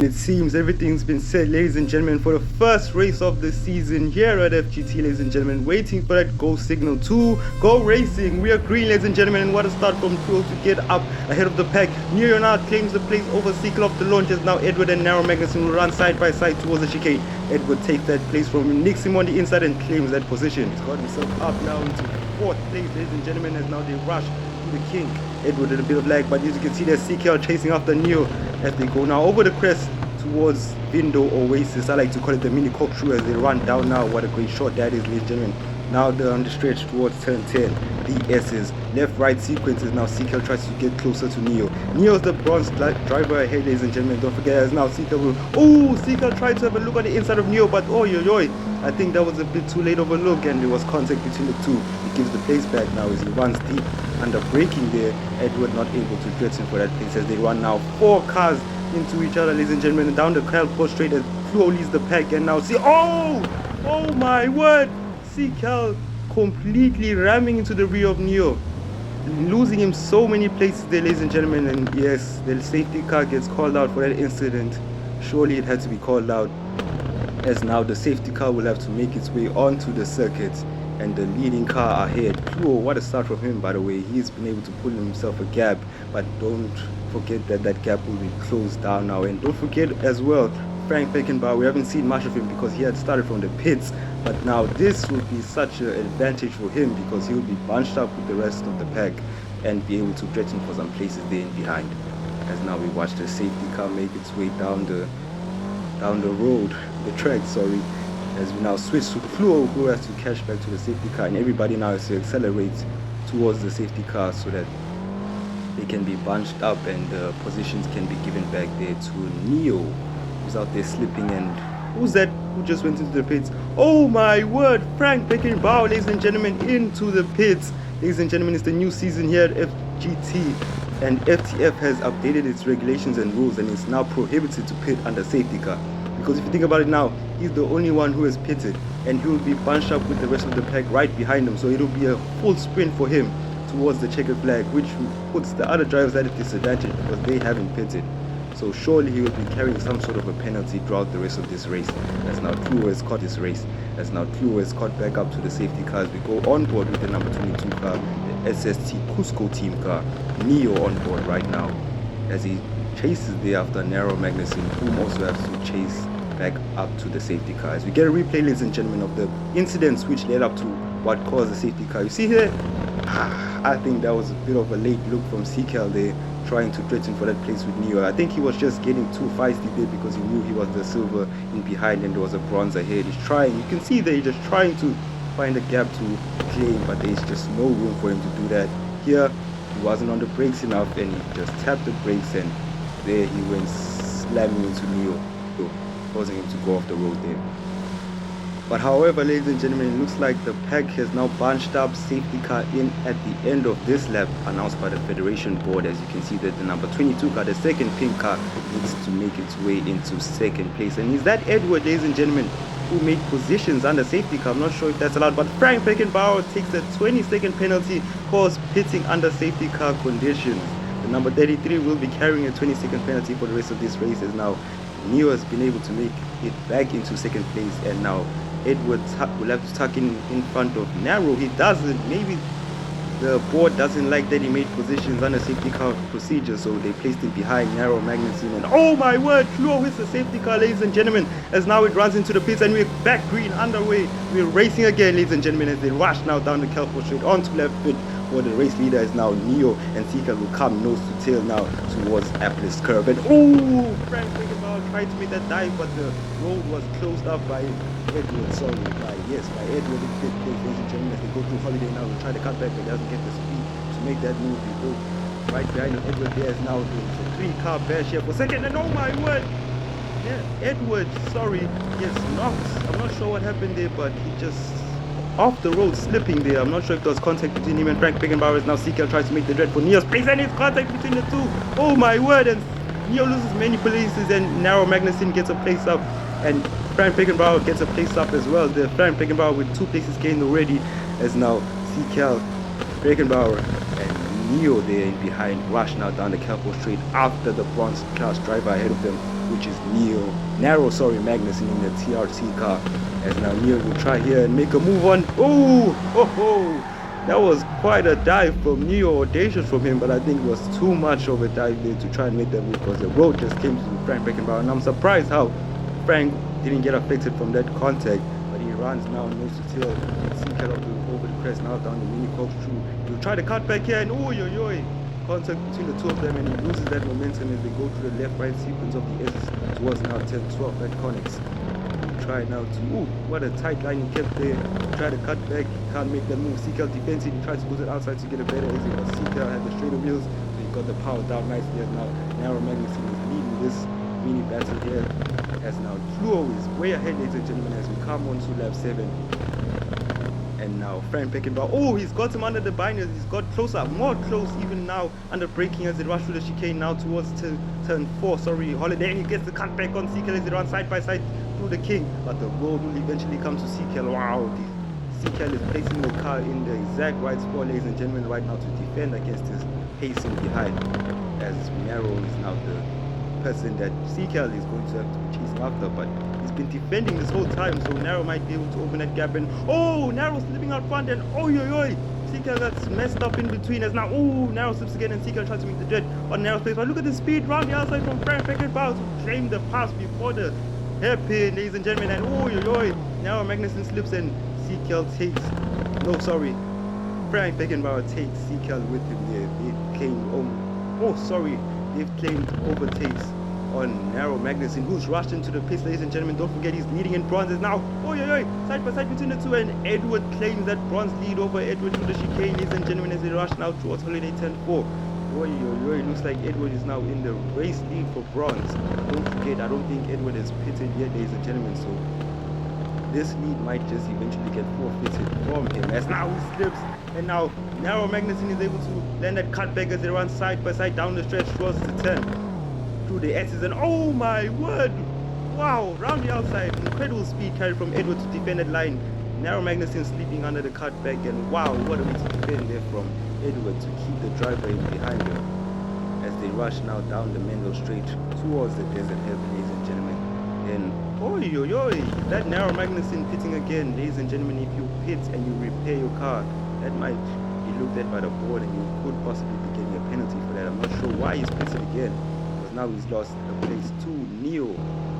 It seems everything's been set, ladies and gentlemen, for the first race of the season here at FGT, ladies and gentlemen. Waiting for that go signal to go racing. We are green, ladies and gentlemen, and what a start from Trio to get up ahead of the pack. Nero now claims the place over Sequel off the launch as now Edward and Narrow Magnuson will run side by side towards the chicane. Edward takes that place from him, nicks him on the inside and claims that position. He's got himself up now into fourth place, ladies and gentlemen, as now they rush to the king. Edward in a bit of lag, but as you can see there's CKL chasing after Neo as they go now over the crest towards Vindo Oasis. I like to call it the mini corkscrew as they run down now. What a great shot that is, ladies and gentlemen. Now they're on the stretch towards turn 10. The S's left right sequences now. CKL tries to get closer to Neo. Neo's the bronze driver ahead, ladies and gentlemen. Don't forget as now CKL will. Oh, CKL tried to have a look on the inside of Neo, but oh yo, I think that was a bit too late of a look and there was contact between the two. He gives the place back now as he runs deep under braking there. Edward not able to threaten for that place as they run now 4 cars into each other, ladies and gentlemen, and down the Kyle post straight as Fluo leads the pack and now see, oh my word, CKL completely ramming into the rear of Neo, losing him so many places there, ladies and gentlemen. And yes, the safety car gets called out for that incident. Surely it had to be called out, as now the safety car will have to make its way onto the circuit and the leading car ahead. Fluo, what a start from him, by the way. He's been able to pull himself a gap, but don't forget that that gap will be closed down now. And don't forget as well Frank Beckenbauer. We haven't seen much of him because he had started from the pits, but now this would be such an advantage for him because he would be bunched up with the rest of the pack and be able to threaten for some places there in behind. As now we watch the safety car make its way down the road, the track, sorry, as we now switch to Fluo, who has to catch back to the safety car, and everybody now has to accelerate towards the safety car so that they can be bunched up and positions can be given back there to Neo, who's out there slipping. And who's that who just went into the pits? Oh my word, Frank Beckenbauer, ladies and gentlemen, into the pits. Ladies and gentlemen, it's the new season here at FGT, and FTF has updated its regulations and rules, and it's now prohibited to pit under safety car. Because if you think about it now, he's the only one who has pitted, and he will be bunched up with the rest of the pack right behind him. So it'll be a full sprint for him towards the checkered flag, which puts the other drivers at a disadvantage because they haven't pitted. So surely he will be carrying some sort of a penalty throughout the rest of this race. As now Fluo has caught this race. As now Fluo has caught back up to the safety cars. We go on board with the number 22 car, the SST Cusco team car. Neo on board right now as he chases there after Narrow Magnuson, whom also has to chase back up to the safety car. As we get a replay, ladies and gentlemen, of the incidents which led up to what caused the safety car. You see here, I think that was a bit of a late look from CKL there, trying to threaten for that place with Neo. I think he was just getting too feisty there because he knew he was the silver in behind and there was a bronze ahead. He's trying, you can see there, he's just trying to find a gap to claim, but there's just no room for him to do that. Here, he wasn't on the brakes enough and he just tapped the brakes, and there he went slamming into Neo, causing him to go off the road there. But however, ladies and gentlemen, it looks like the pack has now bunched up safety car in at the end of this lap announced by the Federation board. As you can see that the number 22 car, the second pink car, needs to make its way into second place. And is that Edward, ladies and gentlemen, who made positions under safety car? I'm not sure if that's allowed, but Frank Beckenbauer takes a 20-second penalty cause pitting under safety car conditions. The number 33 will be carrying a 20-second penalty for the rest of this race, as now Neo has been able to make it back into second place, and now Edward will have to tuck in front of Narrow. He doesn't, maybe the board doesn't like that he made positions under safety car procedure, so they placed him behind Narrow Magnuson. And oh my word, Fluo hits the safety car, ladies and gentlemen, as now it runs into the pits, and we're back green underway. We're racing again, ladies and gentlemen, as they rush now down the Kelpo straight onto left pit, where the race leader is now Neo, and CKL will come nose to tail now towards Apple's curve. And oh, Frank Beckenbauer tried to make that dive, but the road was closed up by Edward, by Edward in fifth place, ladies and gentlemen, as they go through Holiday now. We'll try to cut back, but he doesn't get the speed to make that move. We go right behind him. Edward there is now doing a 3-car bear share for second, and oh my word, yeah, Edward, gets knocked. I'm not sure what happened there, but he just off the road slipping there. I'm not sure if there was contact between him and Frank Beckenbauer, as now CKL tries to make the dread for Neo's place, and it's contact between the two. Oh my word, and Neo loses many places, and Narrow Magnuson gets a place up, and Frank Beckenbauer gets a place up as well. The Frank Beckenbauer with 2 places gained already, as now CKL, Beckenbauer and Neo there in behind. Rush now down the Capo straight after the bronze class driver ahead of them, which is Magnussen in the TRT car. As now Neo will try here and make a move on. That was quite a dive from Neo, audacious from him, but I think it was too much of a dive there to try and make that move because the road just came to Frank Beckenbauer, and I'm surprised how Frank didn't get affected from that contact. But he runs now nose to tail, Seacat over the crest, now down the mini corkscrew. He'll try to cut back here and contact between the two of them, and he loses that momentum as they go through the left-right sequence of the S towards now 10-12 at Connex. Try now to, what a tight line he kept there. Try to cut back, can't make that move. Seacat defensive, he tries to put it outside to get a better exit, but Seacat had the straighter wheels, so he got the power down nicely. And now Narrow Magnussen is leading this mini battle here, as now Fluo is way ahead, ladies and gentlemen, as we come on to lap 7. And now Frank Beckenbauer, he's got him under the binders, he's got closer, more close even now, under braking as they rush through the chicane now towards turn 4, Holiday, and he gets the cut back on Seacat as they run side by side through the King, but the road will eventually come to Seacat. Seacat is placing the car in the exact right spot, ladies and gentlemen, right now to defend against his pacing behind, as Narrow is now the person that Seacat is going to have to be chasing after, but he's been defending this whole time, so Narrow might be able to open that gap, and Narrow slipping out front, and Seacat gets messed up in between as now Narrow slips again, and Seacat tries to make the jet on Narrow's place. But look at the speed round the outside from Frank Beckenbauer to claim the pass before the hairpin, ladies and gentlemen, and Narrow Magnussen slips and Seacat takes, Frank Beckenbauer takes Seacat with him there. They claim, they've claimed overtakes on Narrow Magnussen, who's rushed into the pits, ladies and gentlemen. Don't forget he's leading in bronzes now. Side by side between the two, and Edward claims that bronze lead over Edward through the chicane, ladies and gentlemen, as they rush now towards Holiday 10-4. It looks like Edward is now in the race lead for bronze. Don't forget, I don't think Edward has pitted yet, ladies and gentlemen, so this lead might just eventually get forfeited from him, as now he slips, and now Narrow Magnussen is able to land that cutback as they run side by side down the stretch towards the 10 through the S's, and oh my word, round the outside, incredible speed carried from Edward to defend that line. Narrow Magnussen sleeping under the cutback, and what a way to defend there from Edward to keep the driver in behind him as they rush now down the Mendel Straight towards the desert heaven, ladies and gentlemen. And that Narrow Magnussen pitting again, ladies and gentlemen. If you pit and you repair your car, that might be looked at by the board, and you could possibly be getting a penalty for that. I'm not sure why he's pitted again, because now he's lost the place to Neo,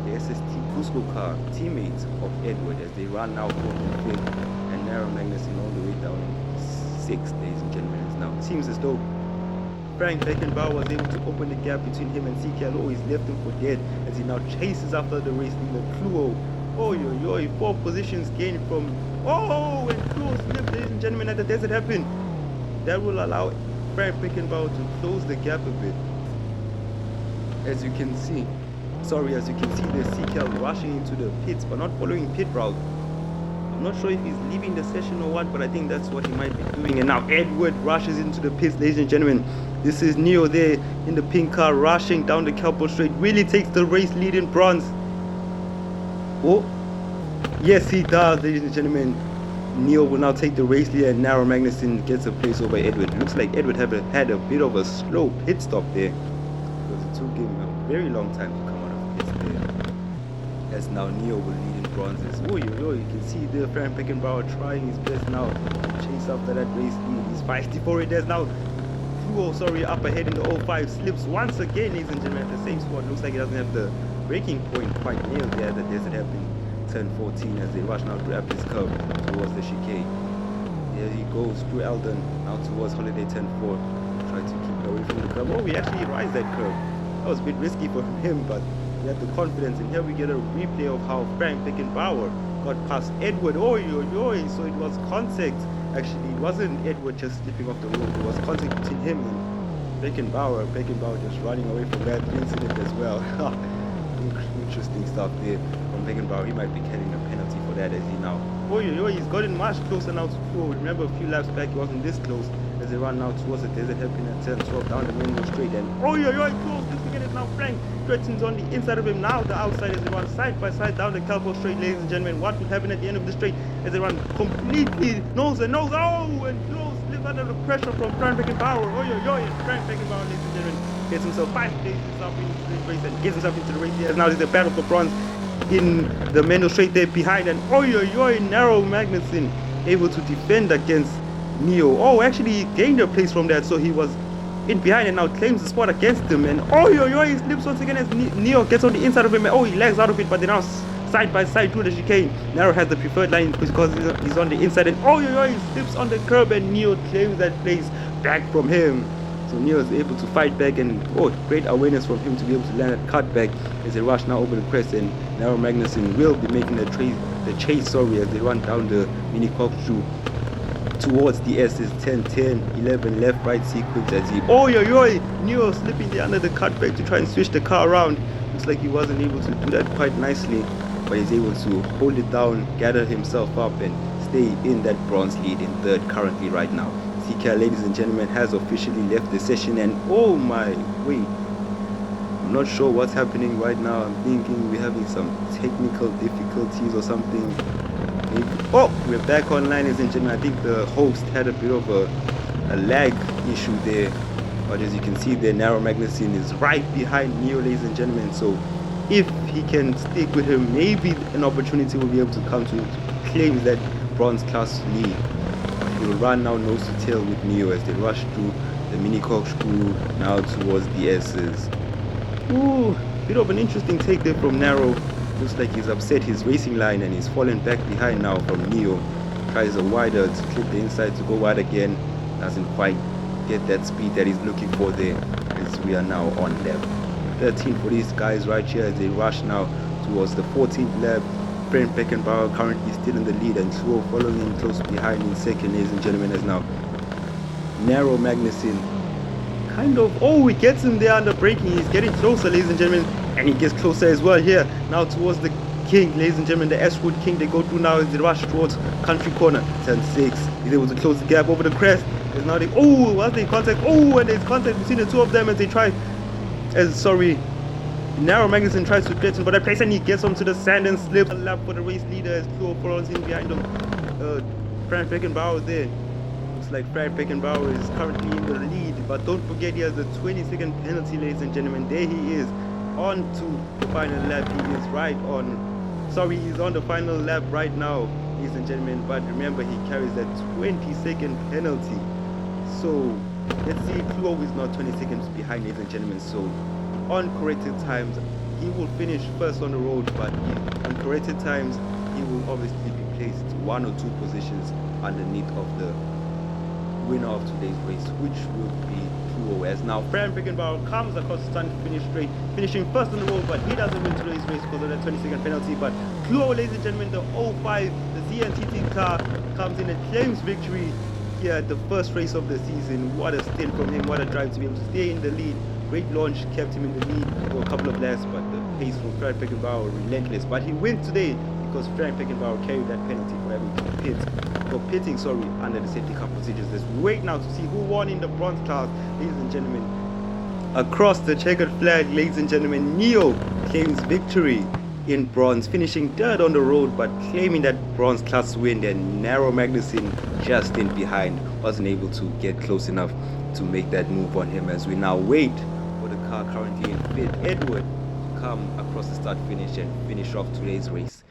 the SST Cusco car, teammate of Edward, as they run now 4th and 5th, and Narrow Magnussen all the way down in 6th, ladies and gentlemen. Now it seems as though Frank Beckenbauer was able to open the gap between him and Seacat. He's left him for dead as he now chases after the race leader Fluo. 4 positions gained from and Fluo slipped, ladies and gentlemen, at the desert happen. That will allow Frank Beckenbauer to close the gap a bit. As you can see, the Seacat rushing into the pits but not following pit route. I'm not sure if he's leaving the session or what, but I think that's what he might be doing. And now Edward rushes into the pits, ladies and gentlemen. This is Neo there in the pink car rushing down the Kelpo Straight. Really takes the race lead in bronze. Yes, he does, ladies and gentlemen. Neo will now take the race lead, and Narrow Magnussen gets a place over Edward. Looks like Edward had a bit of a slow pit stop there, because it took him a very long time to come out of pits there. As now Neo will lead in bronzes. You can see the Frank Beckenbauer trying his best now to chase after that race lead. He's feisty for it. There's now up ahead in the 05, slips once again, ladies and gentlemen, at the same spot. Looks like he doesn't have the braking point quite nailed there at the desert happen turn 14 as they rush now to grab this curve towards the chicane. There he goes through Eldon now towards Holiday 10-4. Try to keep away from the curve. We actually rise that curve. That was a bit risky for him, but he had the confidence, and here we get a replay of how Frank Beckenbauer got past Edward. So it was contact. Actually, it wasn't Edward just slipping off the road. It was contact between him and Beckenbauer. Beckenbauer just running away from that incident as well. Interesting stuff there from Beckenbauer. He might be getting a penalty for that, as he now. He's gotten much closer now to Fluo. Remember, a few laps back he wasn't this close as they run now towards the desert hairpin at turn 12 down the Mendel Straight. And close. This again is now Frank threatens on the inside of him. Now the outside as they run side by side down the Calvo Straight, ladies and gentlemen. What will happen at the end of the straight as they run completely nose and nose? And Fluo slips he's under the pressure from Frank Beckenbauer. Oh, and Frank Beckenbauer, ladies and gentlemen, gets himself 5 places up into the race and gets himself into the race. Yes, now there's a battle for bronze in the middle straight there behind, and Narrow Magnussen able to defend against Neo. Oh, actually he gained a place from that, so he was in behind and now claims the spot against him. And he slips once again as Neo gets on the inside of him. And he lags out of it, but they now side by side through the chicane. Narrow has the preferred line because he's on the inside, and he slips on the curb, and Neo claims that place back from him. So Neo is able to fight back, and great awareness from him to be able to land that cutback as they rush now over the crest, and Narrow Magnussen will be making the chase as they run down the mini corkscrew towards the S's 10, 10, 11 left right sequence as he Neo slipping there under the cutback to try and switch the car around. Looks like he wasn't able to do that quite nicely, but he's able to hold it down, gather himself up, and stay in that bronze lead in third currently right now. CK, ladies and gentlemen, has officially left the session, and I'm not sure what's happening right now. I'm thinking we're having some technical difficulties or something. Maybe. We're back online, ladies and gentlemen. I think the host had a bit of a lag issue there, but as you can see there, Narrow Magnussen is right behind Neo, ladies and gentlemen. So if he can stick with him, maybe an opportunity will be able to come to claim that bronze class lead. He will run now nose to tail with Neo as they rush through the mini corkscrew now towards the S's. Bit of an interesting take there from Narrow. Looks like he's upset his racing line and he's fallen back behind now from Neo. Tries a wider to clip the inside to go wide again. Doesn't quite get that speed that he's looking for there, as we are now on lap 13 for these guys right here as they rush now towards the 14th lap. Frank Beckenbauer currently still in the lead, and Slow following him close behind in second, ladies and gentlemen, as now Narrow Magnussen he gets him there under braking. He's getting closer, ladies and gentlemen, and he gets closer as well here now towards the King, ladies and gentlemen, the S-Wood King. They go through now as they rush towards country corner. Turn 6, he's able to close the gap over the crest. There's now what's the contact? And there's contact between the two of them as they try Narrow Magnussen tries to get him for that place, and he gets onto the sand and slips a lap for the race leader as Flo follows in behind him. Frank Beckenbauer there. Looks like Frank Beckenbauer is currently in the lead, but don't forget he has a 20-second penalty, ladies and gentlemen. There he is on to the final lap. He is he's on the final lap right now, ladies and gentlemen, but remember he carries that 20-second penalty. So let's see, Flo is not 20 seconds behind, ladies and gentlemen. So on corrected times he will finish first on the road, but on corrected times he will obviously be placed 1 or 2 positions underneath of the winner of today's race, which will be Flo. As now Frank Beckenbauer comes across the stand to finish straight, finishing first on the road, but he doesn't win today's race because of that 20-second penalty. But Flo, ladies and gentlemen, the 05, the ZNTT car, comes in and claims victory here at the first race of the season. What a stint from him, what a drive to be able to stay in the lead. Great launch, kept him in the lead for a couple of laps, but the pace from Frank Beckenbauer relentless. But he wins today because Frank Beckenbauer carried that penalty for having to pitting under the safety car procedures. Let's wait now to see who won in the bronze class, ladies and gentlemen. Across the checkered flag, ladies and gentlemen, Neo claims victory in bronze, finishing third on the road, but claiming that bronze class win. And Narrow Magnussen just in behind, wasn't able to get close enough to make that move on him, as we now wait for the car currently in fifth, Edward, to come across the start finish and finish off today's race.